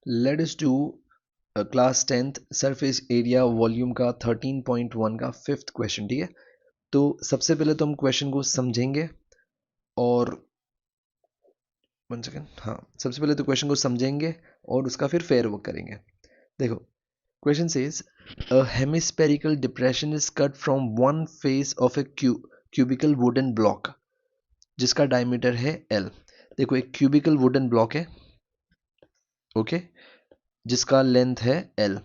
Let us do class 10th surface area volume का 13.1 का fifth question, ठीक है। तो सबसे पहले तो हम क्वेश्चन को समझेंगे और 1 सेकेंड, हाँ, सबसे पहले तो क्वेश्चन को समझेंगे और उसका फिर फेयर वर्क करेंगे। देखो, question says a hemispherical depression is cut from one face of a cubical wooden block जिसका डायमीटर है L। देखो, एक क्यूबिकल वुडन ब्लॉक है, ओके, जिसका लेंथ है L।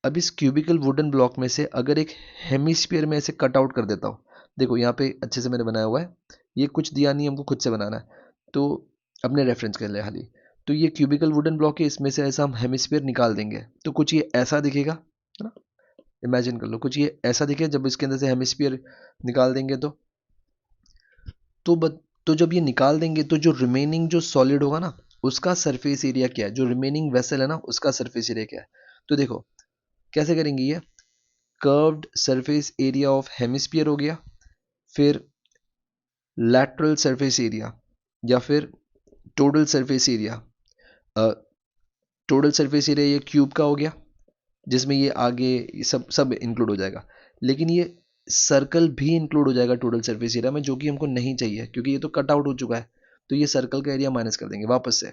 अब इस क्यूबिकल वुडन ब्लॉक में से अगर एक हेमिस्फीयर में ऐसे कट आउट कर देता हूँ, देखो यहाँ पे अच्छे से मैंने बनाया हुआ है, ये कुछ दिया नहीं, हमको खुद से बनाना है, तो अपने रेफरेंस कर ले खाली। तो ये क्यूबिकल वुडन ब्लॉक है, इसमें से ऐसा हम हेमिस्फीयर निकाल देंगे तो कुछ ये ऐसा दिखेगा, है ना। इमेजिन कर लो कुछ ये ऐसा दिखे, जब इसके अंदर से हेमिस्फीयर निकाल देंगे तो तो जब ये निकाल देंगे तो जो रिमेनिंग जो सॉलिड होगा ना, उसका सरफेस एरिया क्या है, जो रिमेनिंग वेसल है ना उसका सरफेस एरिया क्या है। तो देखो कैसे करेंगे, ये curved surface area of hemisphere हो गया, फिर लैटरल सरफेस एरिया, या फिर total surface area. Total surface area ये क्यूब का हो गया, जिसमें ये आगे सब सब इंक्लूड हो जाएगा, लेकिन ये सर्कल भी इंक्लूड हो जाएगा टोटल सरफेस एरिया में, जो कि हमको नहीं चाहिए क्योंकि ये तो कट आउट हो चुका है। तो ये सर्कल का एरिया माइनस कर देंगे वापस से।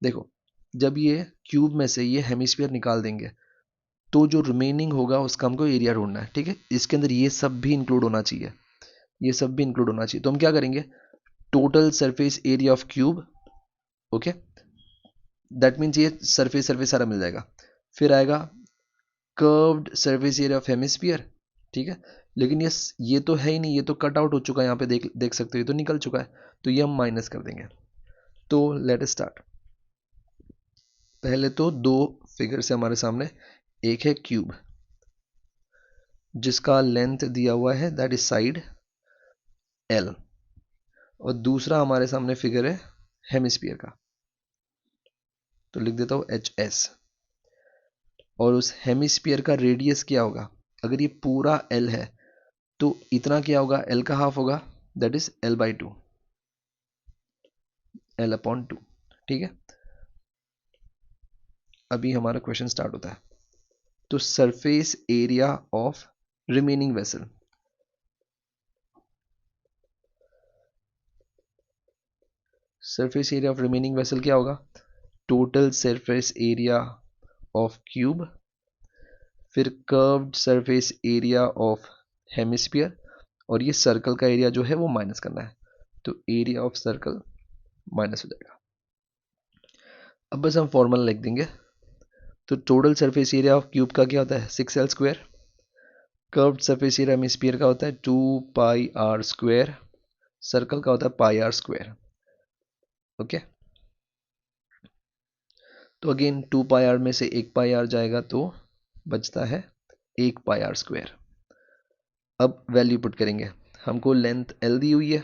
देखो, जब ये क्यूब में से ये हेमिस्फीयर निकाल देंगे तो जो रिमेनिंग होगा उसका हमको एरिया ढूंढना है, ठीक है। इसके अंदर ये सब भी इंक्लूड होना चाहिए, ये सब भी इंक्लूड होना चाहिए। तो हम क्या करेंगे, total surface area of cube, okay, that means ये सरफेस सरफेस सारा मिल जाएगा। फिर आएगा curved surface area of hemisphere, ठीक है। लेकिन ये तो है ही नहीं, ये तो कट आउट हो चुका है, यहाँ पे देख देख सकते हो, ये तो निकल चुका है, तो ये हम माइनस कर देंगे। तो लेट अस स्टार्ट। पहले तो दो फिगर से हमारे सामने, एक है क्यूब जिसका लेंथ दिया हुआ है दैट इज साइड L, और दूसरा हमारे सामने फिगर है हेमिस्फीयर का, तो लिख देता हूं HS। और उस हेमिस्फीयर का रेडियस क्या होगा, अगर ये पूरा L है तो इतना क्या होगा, L का हाफ होगा, दैट इज L/2, L/2, ठीक है। अभी हमारा क्वेश्चन स्टार्ट होता है। तो surface area of remaining vessel, surface area of remaining vessel क्या होगा, total surface area of cube, फिर curved surface area of hemisphere, और ये सर्कल का एरिया जो है वो माइनस करना है, तो एरिया ऑफ सर्कल माइनस हो जाएगा। अब बस हम फॉर्मूला लिख देंगे। तो total surface area of cube का क्या होता है, 6L²। Curved surface area hemisphere का होता है 2πr²। सर्कल का होता है πr², ओके। तो अगेन 2πr में से 1πr जाएगा तो बचता है 1πr²। अब वैल्यू पुट करेंगे, हमको लेंथ L दी हुई है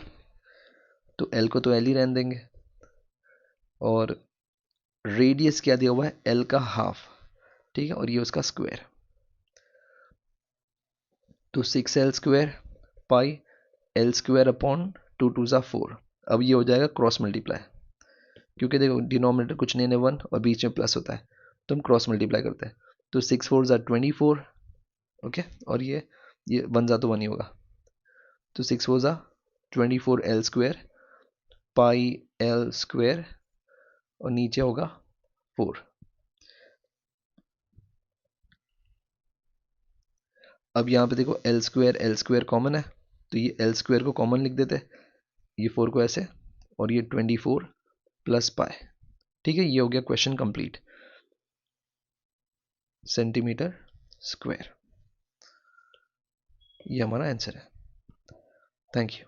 तो L को तो L ही रहने देंगे, और रेडियस क्या दिया हुआ है, L का हाफ, ठीक है, और ये उसका स्क्वायर। तो 6L² पाई L² अपॉन 2 2 4। अब ये हो जाएगा क्रॉस मल्टीप्लाई, क्योंकि देखो डिनोमिनेटर कुछ नहीं है 1 और बीच में प्लस होता है, तो हम क्रॉस मल्टीप्लाई करते हैं। तो 6 4 = 24, ओके, और ये 1 जा तो 1 ही होगा, तो 6 4 = 24 L² पाई L² और नीचे होगा 4। अब यहाँ पे देखो L² कॉमन है, तो ये L² को कॉमन लिख देते हैं, ये 4 को ऐसे, और ये 24 प्लस पाई, ठीक है। ये हो गया क्वेश्चन कंप्लीट, सेंटीमीटर स्क्वायर, ये हमारा आंसर है। Thank you.